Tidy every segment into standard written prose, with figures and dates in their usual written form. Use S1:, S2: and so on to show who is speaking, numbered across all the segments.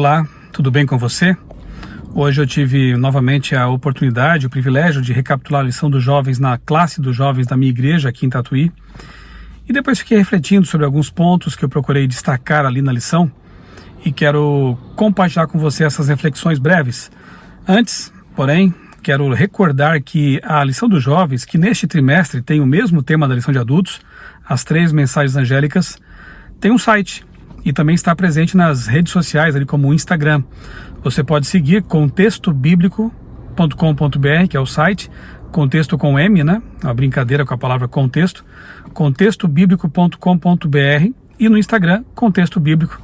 S1: Olá, tudo bem com você? Hoje eu tive novamente a oportunidade, o privilégio de recapitular a lição dos jovens na classe dos jovens da minha igreja aqui em Tatuí. E depois fiquei refletindo sobre alguns pontos que eu procurei destacar ali na lição e quero compartilhar com você essas reflexões breves. Antes, porém, quero recordar que a lição dos jovens, que neste trimestre tem o mesmo tema da lição de adultos, as 3 mensagens angélicas, tem um site e também está presente nas redes sociais, ali como o Instagram. Você pode seguir contextobiblico.com.br, que é o site, contexto com M, né? Uma brincadeira com a palavra contexto, contextobiblico.com.br, e no Instagram, Contexto Bíblico.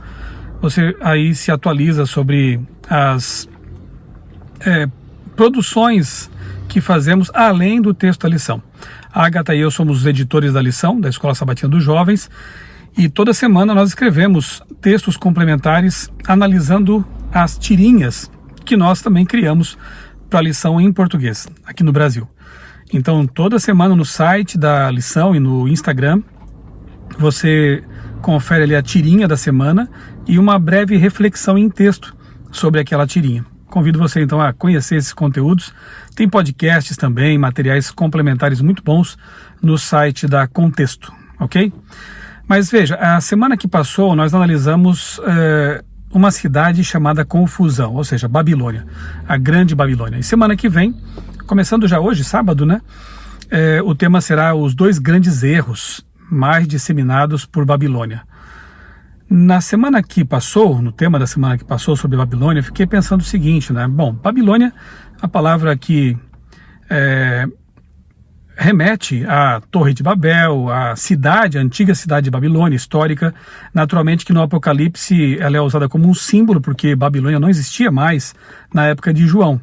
S1: Você aí se atualiza sobre as produções que fazemos além do texto da lição. A Agatha e eu somos os editores da lição, da Escola Sabatina dos Jovens, e toda semana nós escrevemos textos complementares analisando as tirinhas que nós também criamos para a lição em português, aqui no Brasil. Então, toda semana no site da lição e no Instagram, você confere ali a tirinha da semana e uma breve reflexão em texto sobre aquela tirinha. Convido você então a conhecer esses conteúdos. Tem podcasts também, materiais complementares muito bons no site da Contexto, ok? Mas veja, a semana que passou nós analisamos uma cidade chamada Confusão, ou seja, Babilônia, a Grande Babilônia. E semana que vem, começando já hoje, sábado, né? O tema será os 2 grandes erros mais disseminados por Babilônia. Na semana que passou, no tema da semana que passou sobre Babilônia, fiquei pensando o seguinte, né? Bom, Babilônia, a palavra que remete à Torre de Babel, à cidade, a antiga cidade de Babilônia, histórica. Naturalmente que no Apocalipse ela é usada como um símbolo, porque Babilônia não existia mais na época de João.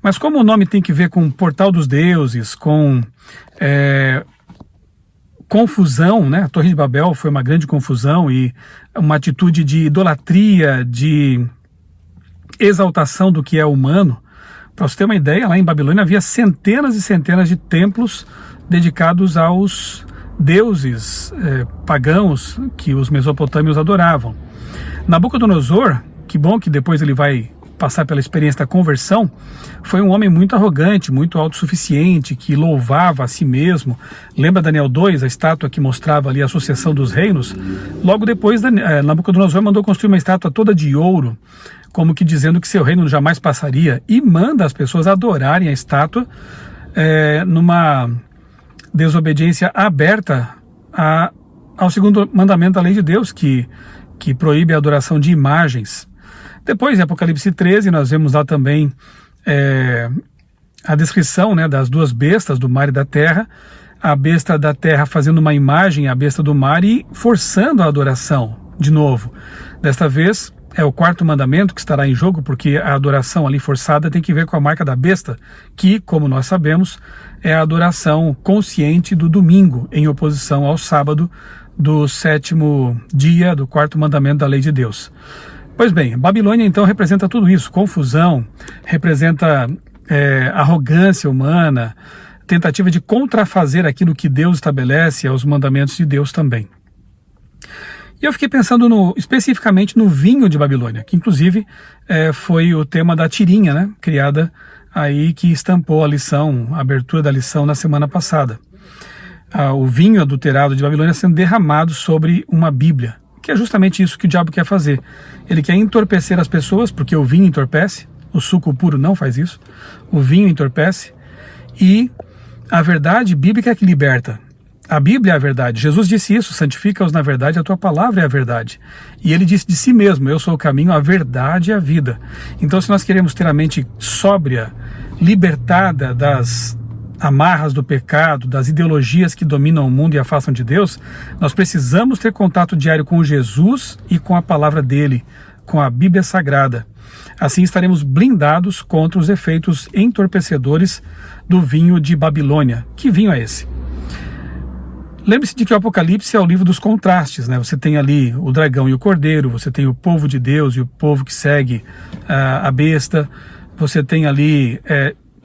S1: Mas como o nome tem que ver com o portal dos deuses, com confusão, né? A Torre de Babel foi uma grande confusão e uma atitude de idolatria, de exaltação do que é humano. Para você ter uma ideia, lá em Babilônia havia centenas e centenas de templos dedicados aos deuses pagãos que os mesopotâmios adoravam. Nabucodonosor, que bom que depois ele vai passar pela experiência da conversão, foi um homem muito arrogante, muito autossuficiente, que louvava a si mesmo. Lembra Daniel 2, a estátua que mostrava ali a sucessão dos reinos? Logo depois, Nabucodonosor mandou construir uma estátua toda de ouro, como que dizendo que seu reino jamais passaria, e manda as pessoas adorarem a estátua numa desobediência aberta ao segundo mandamento da lei de Deus, que proíbe a adoração de imagens. Depois, em Apocalipse 13, nós vemos lá também a descrição, né, das 2 bestas do mar e da terra, a besta da terra fazendo uma imagem à besta do mar e forçando a adoração de novo. Desta vez, é o 4º mandamento que estará em jogo, porque a adoração ali forçada tem que ver com a marca da besta, que, como nós sabemos, é a adoração consciente do domingo, em oposição ao sábado do 7º dia do 4º mandamento da lei de Deus. Pois bem, Babilônia então representa tudo isso, confusão, representa arrogância humana, tentativa de contrafazer aquilo que Deus estabelece aos mandamentos de Deus também. E eu fiquei pensando especificamente no vinho de Babilônia, que inclusive foi o tema da tirinha, né, criada aí, que estampou a lição, a abertura da lição na semana passada. O vinho adulterado de Babilônia sendo derramado sobre uma Bíblia, que é justamente isso que o diabo quer fazer. Ele quer entorpecer as pessoas, porque o vinho entorpece, o suco puro não faz isso, o vinho entorpece, e a verdade bíblica é que liberta. A Bíblia é a verdade. Jesus disse isso: santifica-os na verdade, a tua palavra é a verdade. E ele disse de si mesmo: eu sou o caminho, a verdade e a vida. Então, se nós queremos ter a mente sóbria, libertada das amarras do pecado, das ideologias que dominam o mundo e afastam de Deus, nós precisamos ter contato diário com Jesus e com a palavra dele, com a Bíblia Sagrada. Assim estaremos blindados contra os efeitos entorpecedores do vinho de Babilônia. Que vinho é esse? Lembre-se de que o Apocalipse é o livro dos contrastes, né? Você tem ali o dragão e o cordeiro, você tem o povo de Deus e o povo que segue a besta, você tem ali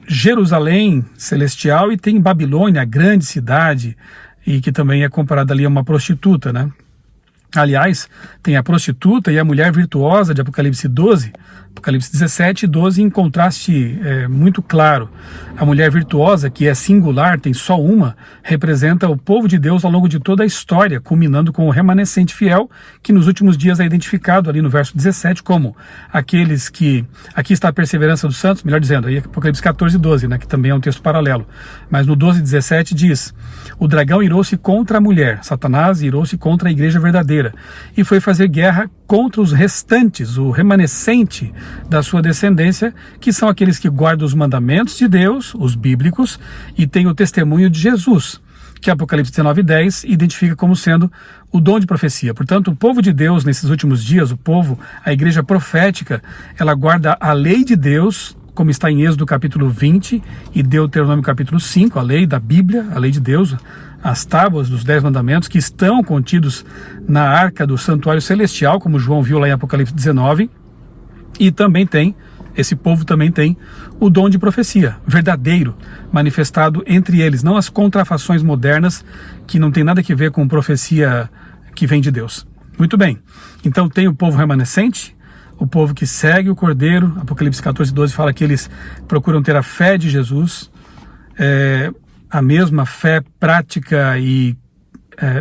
S1: Jerusalém celestial e tem Babilônia, a grande cidade, e que também é comparada ali a uma prostituta, né? Aliás, tem a prostituta e a mulher virtuosa de Apocalipse 12, Apocalipse 17 e 12 em contraste muito claro. A mulher virtuosa, que é singular, tem só uma, representa o povo de Deus ao longo de toda a história, culminando com o remanescente fiel, que nos últimos dias é identificado ali no verso 17 como aqueles que... Aqui está a perseverança dos santos, melhor dizendo, aí Apocalipse 14 e 12, né, que também é um texto paralelo. Mas no 12 e 17 diz: o dragão irou-se contra a mulher, Satanás irou-se contra a igreja verdadeira, e foi fazer guerra contra os restantes, o remanescente da sua descendência, que são aqueles que guardam os mandamentos de Deus, os bíblicos, e têm o testemunho de Jesus, que Apocalipse 19:10 identifica como sendo o dom de profecia. Portanto, o povo de Deus nesses últimos dias, a igreja profética, ela guarda a lei de Deus, como está em Êxodo capítulo 20 e Deuteronômio capítulo 5, a lei da Bíblia, a lei de Deus, as tábuas dos 10 mandamentos que estão contidos na arca do santuário celestial, como João viu lá em Apocalipse 19, e esse povo também tem o dom de profecia, verdadeiro, manifestado entre eles, não as contrafações modernas que não tem nada a ver com profecia que vem de Deus. Muito bem, então tem o povo remanescente, o povo que segue o Cordeiro. Apocalipse 14, 12 fala que eles procuram ter a fé de Jesus, a mesma fé prática e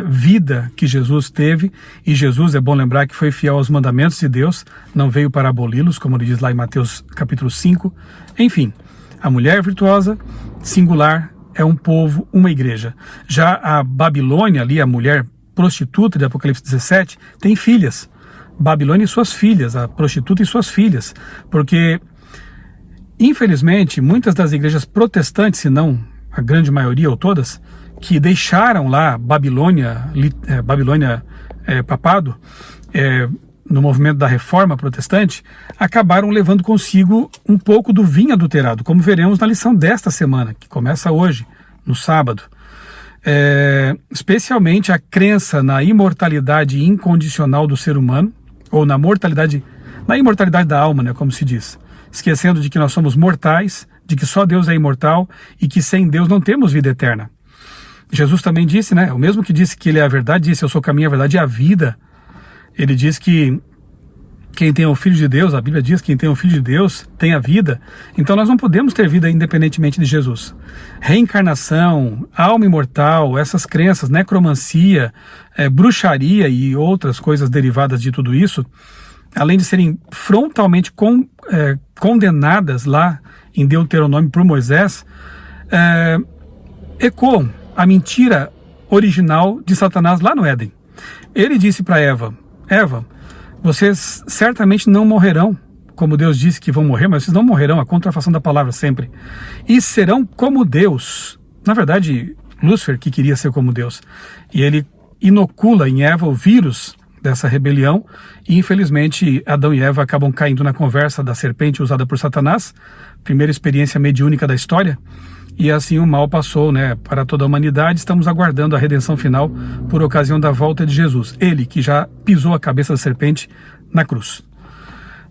S1: vida que Jesus teve, e Jesus, é bom lembrar que foi fiel aos mandamentos de Deus, não veio para aboli-los, como ele diz lá em Mateus capítulo 5. Enfim, a mulher virtuosa, singular, é um povo, uma igreja. Já a Babilônia, ali, a mulher prostituta de Apocalipse 17, tem filhas. Babilônia e suas filhas, a prostituta e suas filhas, porque, infelizmente, muitas das igrejas protestantes, se não a grande maioria ou todas, que deixaram lá Babilônia papado, no movimento da reforma protestante, acabaram levando consigo um pouco do vinho adulterado, como veremos na lição desta semana, que começa hoje, no sábado. Especialmente a crença na imortalidade incondicional do ser humano, ou na imortalidade da alma, né, como se diz, esquecendo de que nós somos mortais, de que só Deus é imortal e que sem Deus não temos vida eterna. Jesus também disse, né, o mesmo que disse que ele é a verdade, disse: eu sou o caminho, a verdade e a vida. Ele diz que quem tem o Filho de Deus, a Bíblia diz que quem tem o Filho de Deus tem a vida. Então nós não podemos ter vida independentemente de Jesus. Reencarnação, alma imortal, essas crenças, necromancia, bruxaria e outras coisas derivadas de tudo isso, além de serem frontalmente condenadas lá em Deuteronômio por Moisés, ecoam a mentira original de Satanás lá no Éden. Ele disse para Eva: vocês certamente não morrerão, como Deus disse que vão morrer, mas vocês não morrerão, a contrafação da palavra sempre, e serão como Deus. Na verdade, Lúcifer que queria ser como Deus, e ele inocula em Eva o vírus dessa rebelião, e infelizmente Adão e Eva acabam caindo na conversa da serpente usada por Satanás, primeira experiência mediúnica da história, e assim o mal passou, né, para toda a humanidade. Estamos aguardando a redenção final por ocasião da volta de Jesus, ele que já pisou a cabeça da serpente na cruz.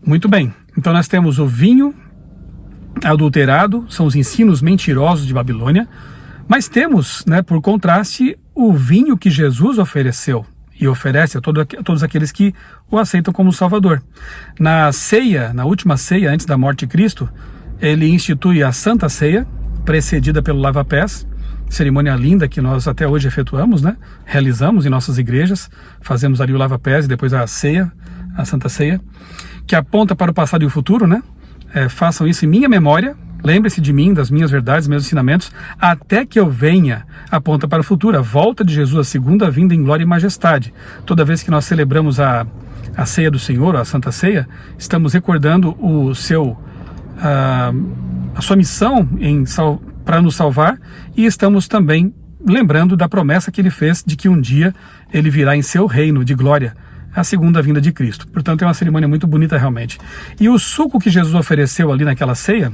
S1: Muito bem, então nós temos o vinho adulterado, são os ensinos mentirosos de Babilônia, mas temos, né, por contraste, o vinho que Jesus ofereceu e oferece a todos aqueles que o aceitam como Salvador. Na ceia, na última ceia antes da morte de Cristo, ele institui a Santa Ceia, precedida pelo lava-pés, cerimônia linda que nós até hoje efetuamos, né? Realizamos em nossas igrejas, fazemos ali o lava-pés e depois a ceia, a Santa Ceia, que aponta para o passado e o futuro, né? Façam isso em minha memória, lembre-se de mim, das minhas verdades, meus ensinamentos, até que eu venha, aponta para o futuro, a volta de Jesus, a segunda vinda em glória e majestade. Toda vez que nós celebramos a ceia do Senhor, a Santa Ceia, estamos recordando a sua missão para nos salvar, e estamos também lembrando da promessa que ele fez de que um dia ele virá em seu reino de glória, a segunda vinda de Cristo. Portanto, é uma cerimônia muito bonita realmente. E o suco que Jesus ofereceu ali naquela ceia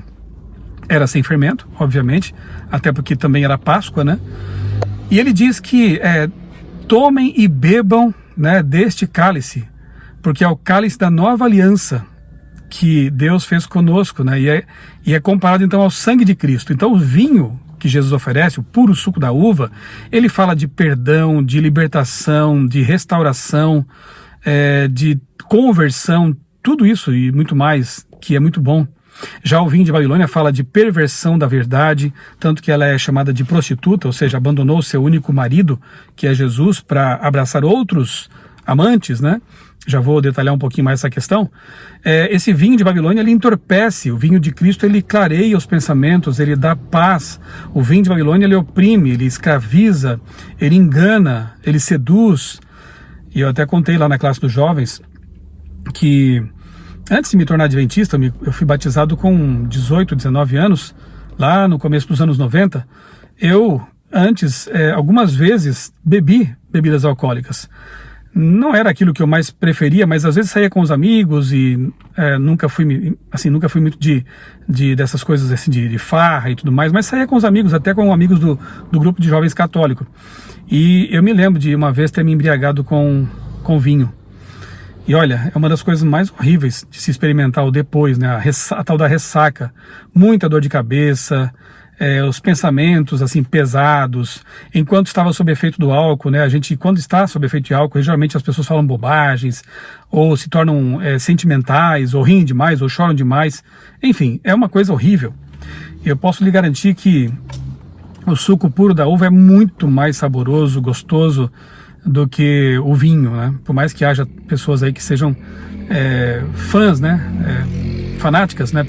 S1: era sem fermento, obviamente, até porque também era Páscoa, né? E ele diz que tomem e bebam, né, deste cálice, porque é o cálice da nova aliança que Deus fez conosco, né? E é comparado então ao sangue de Cristo. Então o vinho que Jesus oferece, o puro suco da uva, ele fala de perdão, de libertação, de restauração, de conversão, tudo isso e muito mais, que é muito bom. Já o vinho de Babilônia fala de perversão da verdade, tanto que ela é chamada de prostituta, ou seja, abandonou o seu único marido, que é Jesus, para abraçar outros amantes, né? Já vou detalhar um pouquinho mais essa questão. Esse vinho de Babilônia, ele entorpece. O vinho de Cristo, ele clareia os pensamentos, ele dá paz. O vinho de Babilônia, ele oprime, ele escraviza, ele engana, ele seduz. E eu até contei lá na classe dos jovens que antes de me tornar adventista, eu fui batizado com 18, 19 anos, lá no começo dos anos 90. Eu, antes, algumas vezes, bebi bebidas alcoólicas. Não era aquilo que eu mais preferia, mas às vezes saía com os amigos e nunca fui muito dessas coisas assim, de farra e tudo mais, mas saía com os amigos, até com amigos do grupo de jovens católico. E eu me lembro de uma vez ter me embriagado com vinho. E olha, é uma das coisas mais horríveis de se experimentar o depois, né? A tal da ressaca, muita dor de cabeça, os pensamentos assim pesados. Enquanto estava sob efeito do álcool, né? A gente, quando está sob efeito de álcool, geralmente as pessoas falam bobagens, ou se tornam sentimentais, ou riem demais, ou choram demais. Enfim, é uma coisa horrível. Eu posso lhe garantir que o suco puro da uva é muito mais saboroso, gostoso do que o vinho, né? Por mais que haja pessoas aí que sejam fãs, né? Fanáticas, né?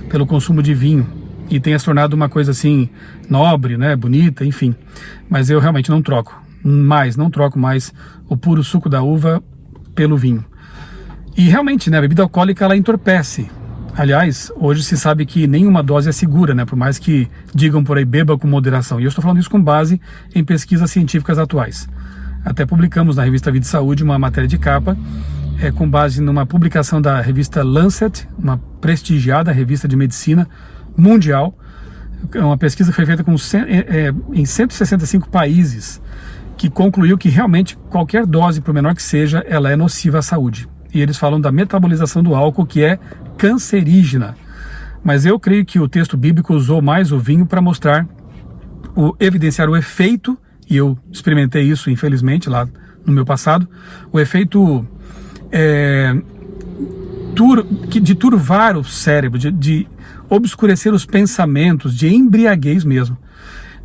S1: Pelo consumo de vinho e tenha se tornado uma coisa assim nobre, né? Bonita, enfim. Mas eu realmente não troco mais o puro suco da uva pelo vinho. E realmente, né? A bebida alcoólica, ela entorpece. Aliás, hoje se sabe que nenhuma dose é segura, né? Por mais que digam por aí, beba com moderação. E eu estou falando isso com base em pesquisas científicas atuais. Até publicamos na revista Vida e Saúde uma matéria de capa, com base numa publicação da revista Lancet, uma prestigiada revista de medicina mundial. Uma pesquisa que foi feita em 165 países, que concluiu que realmente qualquer dose, por menor que seja, ela é nociva à saúde. E eles falam da metabolização do álcool, que é cancerígena. Mas eu creio que o texto bíblico usou mais o vinho para evidenciar o efeito, e eu experimentei isso, infelizmente, lá no meu passado, o efeito de turvar o cérebro, de obscurecer os pensamentos, de embriaguez mesmo.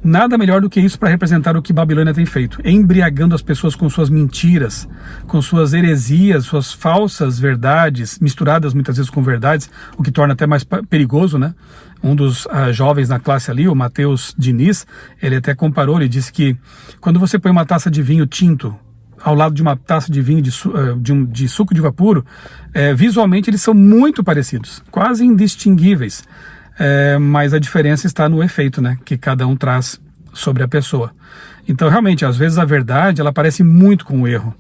S1: Nada melhor do que isso para representar o que Babilônia tem feito, embriagando as pessoas com suas mentiras, com suas heresias, suas falsas verdades, misturadas muitas vezes com verdades, o que torna até mais perigoso, né? Um dos jovens na classe ali, o Matheus Diniz, ele até comparou, ele disse que quando você põe uma taça de vinho tinto ao lado de uma taça de vinho de suco de uva puro, visualmente eles são muito parecidos, quase indistinguíveis. Mas a diferença está no efeito, né, que cada um traz sobre a pessoa. Então, realmente, às vezes a verdade, ela parece muito com o erro.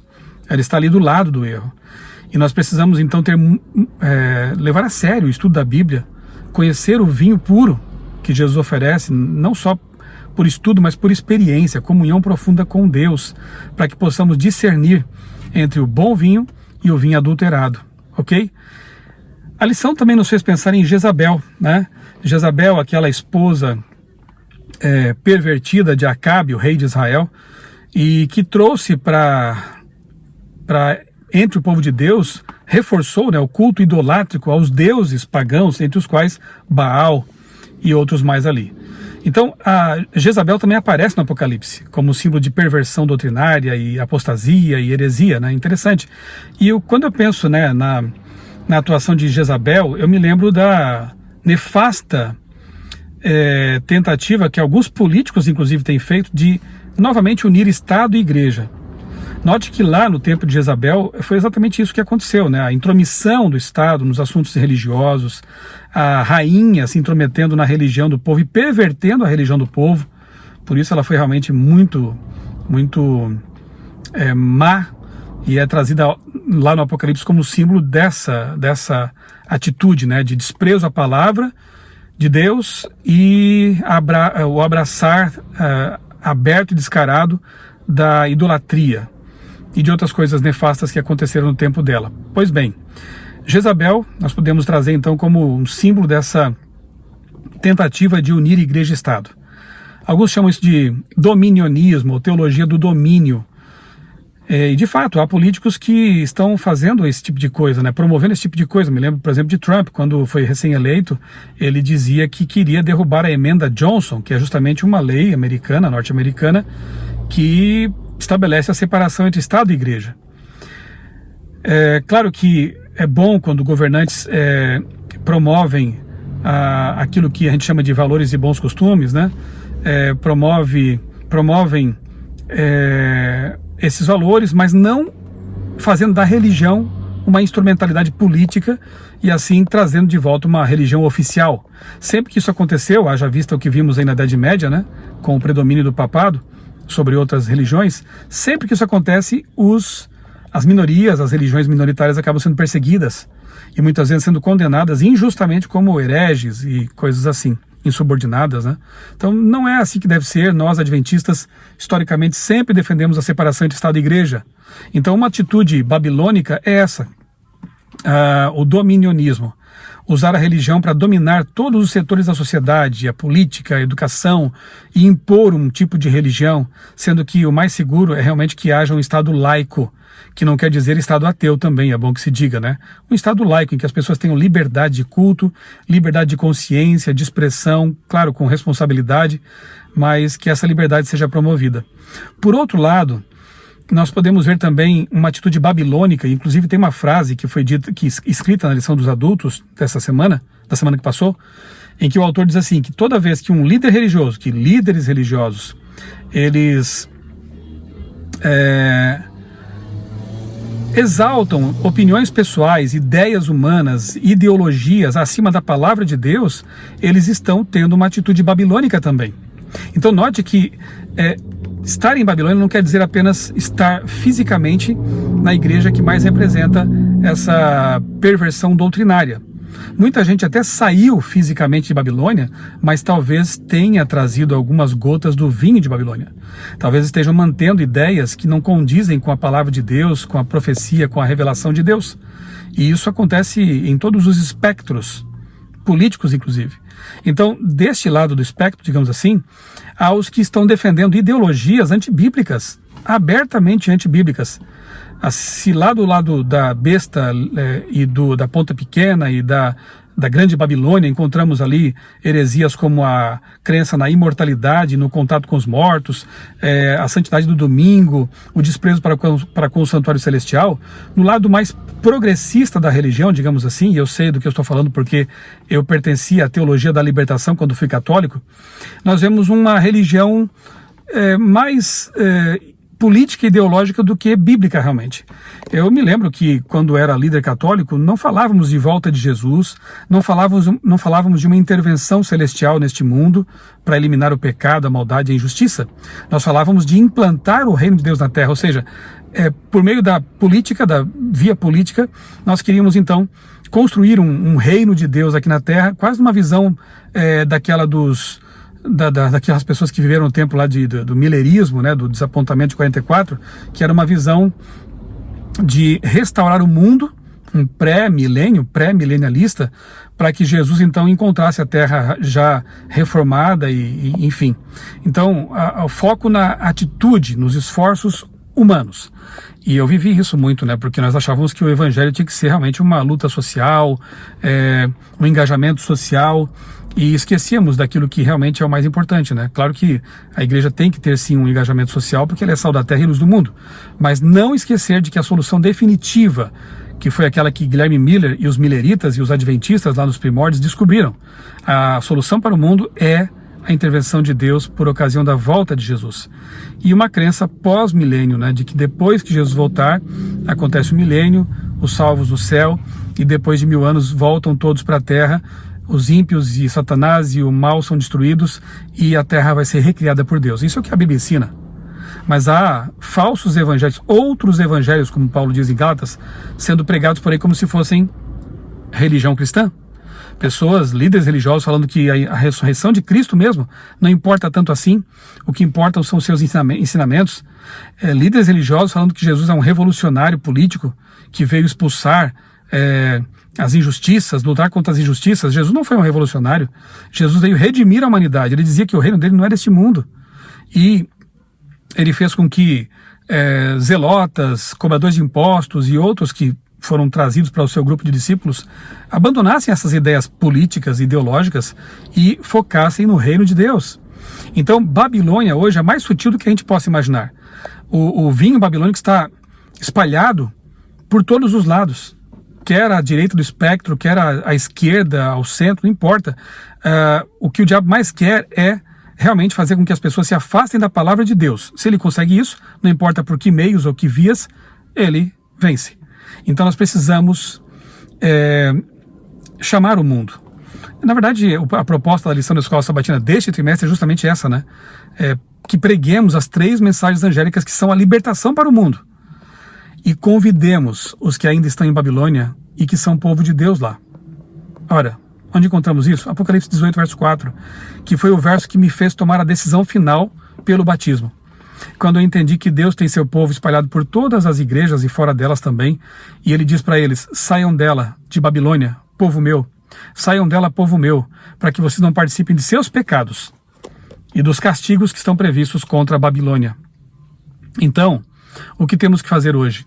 S1: Ela está ali do lado do erro. E nós precisamos, então, levar a sério o estudo da Bíblia, conhecer o vinho puro que Jesus oferece, não só por estudo, mas por experiência, comunhão profunda com Deus, para que possamos discernir entre o bom vinho e o vinho adulterado, ok? A lição também nos fez pensar em Jezabel, né? Jezabel, aquela esposa pervertida de Acabe, o rei de Israel, e que trouxe entre o povo de Deus, reforçou, né, o culto idolátrico aos deuses pagãos, entre os quais Baal e outros mais ali. Então, a Jezabel também aparece no Apocalipse, como símbolo de perversão doutrinária e apostasia e heresia, né? Interessante. E quando eu penso, né, na atuação de Jezabel, eu me lembro da nefasta tentativa que alguns políticos, inclusive, têm feito de novamente unir Estado e Igreja. Note que lá no tempo de Jezabel foi exatamente isso que aconteceu, né? A intromissão do Estado nos assuntos religiosos, a rainha se intrometendo na religião do povo e pervertendo a religião do povo. Por isso ela foi realmente muito, muito má, e é trazida lá no Apocalipse como símbolo dessa atitude, né, de desprezo à palavra de Deus e o abraçar aberto e descarado da idolatria e de outras coisas nefastas que aconteceram no tempo dela. Pois bem, Jezabel nós podemos trazer então como um símbolo dessa tentativa de unir igreja e Estado. Alguns chamam isso de dominionismo, ou teologia do domínio. E de fato, há políticos que estão fazendo esse tipo de coisa, né? Promovendo esse tipo de coisa. Me lembro, por exemplo, de Trump, quando foi recém-eleito, ele dizia que queria derrubar a emenda Johnson, que é justamente uma lei americana, norte-americana, que estabelece a separação entre Estado e Igreja. É claro que é bom quando governantes promovem aquilo que a gente chama de valores e bons costumes, né? Promovem esses valores, mas não fazendo da religião uma instrumentalidade política e assim trazendo de volta uma religião oficial. Sempre que isso aconteceu, haja vista o que vimos aí na Idade Média, né, com o predomínio do papado sobre outras religiões, sempre que isso acontece, as minorias, as religiões minoritárias acabam sendo perseguidas e muitas vezes sendo condenadas injustamente como hereges e coisas assim, insubordinadas, né? Então não é assim que deve ser. Nós, adventistas, historicamente sempre defendemos a separação entre Estado e Igreja. Então uma atitude babilônica é essa, o dominionismo. Usar a religião para dominar todos os setores da sociedade, a política, a educação, e impor um tipo de religião, sendo que o mais seguro é realmente que haja um Estado laico, que não quer dizer Estado ateu também, é bom que se diga, né? Um Estado laico em que as pessoas tenham liberdade de culto, liberdade de consciência, de expressão, claro, com responsabilidade, mas que essa liberdade seja promovida. Por outro lado, nós podemos ver também uma atitude babilônica, inclusive tem uma frase que foi dita, escrita na lição dos adultos dessa semana, da semana que passou, em que o autor diz assim, que toda vez que um líder religioso, que líderes religiosos, eles exaltam opiniões pessoais, ideias humanas, ideologias acima da palavra de Deus, eles estão tendo uma atitude babilônica também. Então note que estar em Babilônia não quer dizer apenas estar fisicamente na igreja que mais representa essa perversão doutrinária. Muita gente até saiu fisicamente de Babilônia, mas talvez tenha trazido algumas gotas do vinho de Babilônia. Talvez estejam mantendo ideias que não condizem com a palavra de Deus, com a profecia, com a revelação de Deus. E isso acontece em todos os espectros, políticos inclusive. Então, deste lado do espectro, digamos assim, há os que estão defendendo ideologias antibíblicas, abertamente antibíblicas. Se lá do lado da besta e da ponta pequena e da grande Babilônia encontramos ali heresias como a crença na imortalidade, no contato com os mortos, a santidade do domingo, o desprezo para com o santuário celestial, no lado mais progressista da religião, digamos assim, e eu sei do que eu estou falando porque eu pertencia à teologia da libertação quando fui católico, nós vemos uma religião mais política e ideológica do que bíblica realmente. Eu me lembro que quando era líder católico não falávamos de volta de Jesus, não falávamos de uma intervenção celestial neste mundo para eliminar o pecado, a maldade e a injustiça. Nós falávamos de implantar o reino de Deus na terra, ou seja, por meio da política, da via política, nós queríamos então construir um reino de Deus aqui na terra, quase uma visão daquelas pessoas que viveram no tempo lá do milerismo, né, do desapontamento de 44, que era uma visão de restaurar o mundo, um pré-milenialista, para que Jesus então encontrasse a terra já reformada e enfim. Então, o foco na atitude, nos esforços humanos. E eu vivi isso muito, né? Porque nós achávamos que o evangelho tinha que ser realmente uma luta social, um engajamento social, e esquecíamos daquilo que realmente é o mais importante, né? Claro que a igreja tem que ter sim um engajamento social, porque ela é sal da terra e luz do mundo, mas não esquecer de que a solução definitiva, que foi aquela que Guilherme Miller e os milleritas e os adventistas lá nos primórdios descobriram, a solução para o mundo é a intervenção de Deus por ocasião da volta de Jesus. E uma crença pós-milênio, né, de que depois que Jesus voltar, acontece o milênio, os salvos no céu, e depois de 1000 anos voltam todos para a terra, os ímpios e Satanás e o mal são destruídos e a terra vai ser recriada por Deus. Isso é o que a Bíblia ensina. Mas há falsos evangelhos, outros evangelhos, como Paulo diz em Gálatas, sendo pregados por aí como se fossem religião cristã. Pessoas, líderes religiosos, falando que a ressurreição de Cristo mesmo não importa tanto assim, o que importam são os seus ensinamentos. Líderes religiosos falando que Jesus é um revolucionário político que veio expulsar as injustiças, lutar contra as injustiças. Jesus não foi um revolucionário. Jesus veio redimir a humanidade. Ele dizia que o reino dele não era este mundo. E ele fez com que zelotas, cobradores de impostos e outros que foram trazidos para o seu grupo de discípulos abandonassem essas ideias políticas, ideológicas e focassem no reino de Deus. Então, Babilônia hoje é mais sutil do que a gente possa imaginar. O vinho babilônico está espalhado por todos os lados, quer à direita do espectro, quer à esquerda, ao centro, não importa. O que o diabo mais quer é realmente fazer com que as pessoas se afastem da palavra de Deus. Se ele consegue isso, não importa por que meios ou que vias, ele vence. Então nós precisamos chamar o mundo. Na verdade, a proposta da lição da Escola Sabatina deste trimestre é justamente essa, né? Que preguemos as 3 mensagens angélicas que são a libertação para o mundo. E convidemos os que ainda estão em Babilônia e que são povo de Deus lá. Ora, onde encontramos isso? Apocalipse 18, verso 4, que foi o verso que me fez tomar a decisão final pelo batismo. Quando eu entendi que Deus tem seu povo espalhado por todas as igrejas e fora delas também, e ele diz para eles: saiam dela, de Babilônia, povo meu, saiam dela, povo meu, para que vocês não participem de seus pecados e dos castigos que estão previstos contra a Babilônia. Então, o que temos que fazer hoje?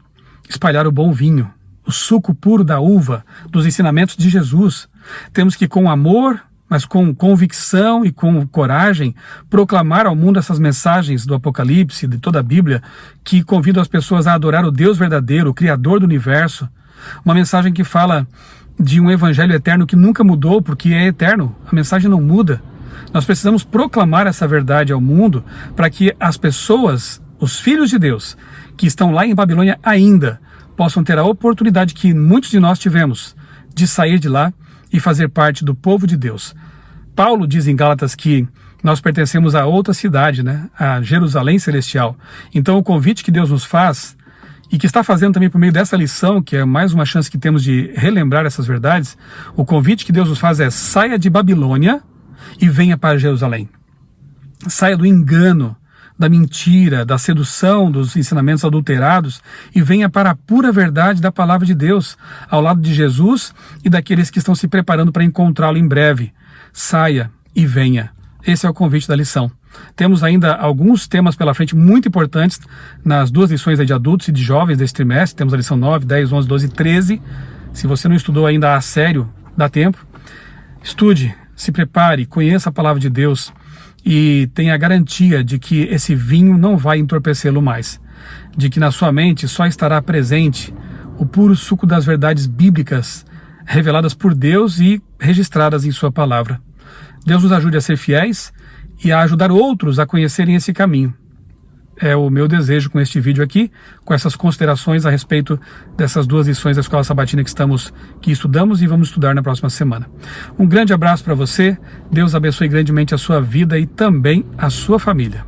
S1: Espalhar o bom vinho, o suco puro da uva, dos ensinamentos de Jesus. Temos que, com amor, mas com convicção e com coragem, proclamar ao mundo essas mensagens do Apocalipse, de toda a Bíblia, que convidam as pessoas a adorar o Deus verdadeiro, o Criador do universo. Uma mensagem que fala de um evangelho eterno que nunca mudou, porque é eterno. A mensagem não muda. Nós precisamos proclamar essa verdade ao mundo para que as pessoas, os filhos de Deus, que estão lá em Babilônia ainda, possam ter a oportunidade que muitos de nós tivemos de sair de lá e fazer parte do povo de Deus. Paulo diz em Gálatas que nós pertencemos a outra cidade, né? A Jerusalém Celestial. Então o convite que Deus nos faz, e que está fazendo também por meio dessa lição, que é mais uma chance que temos de relembrar essas verdades, o convite que Deus nos faz é: saia de Babilônia e venha para Jerusalém. Saia do engano, da mentira, da sedução, dos ensinamentos adulterados e venha para a pura verdade da palavra de Deus, ao lado de Jesus e daqueles que estão se preparando para encontrá-lo em breve. Saia e venha. Esse é o convite da lição. Temos ainda alguns temas pela frente muito importantes nas 2 lições de adultos e de jovens deste trimestre. Temos a lição 9, 10, 11, 12 e 13. Se você não estudou ainda a sério, dá tempo. Estude, se prepare, conheça a palavra de Deus e tenha a garantia de que esse vinho não vai entorpecê-lo mais, de que na sua mente só estará presente o puro suco das verdades bíblicas reveladas por Deus e registradas em sua palavra. Deus nos ajude a ser fiéis e a ajudar outros a conhecerem esse caminho. É o meu desejo com este vídeo aqui, com essas considerações a respeito dessas 2 lições da Escola Sabatina que estudamos e vamos estudar na próxima semana. Um grande abraço para você, Deus abençoe grandemente a sua vida e também a sua família.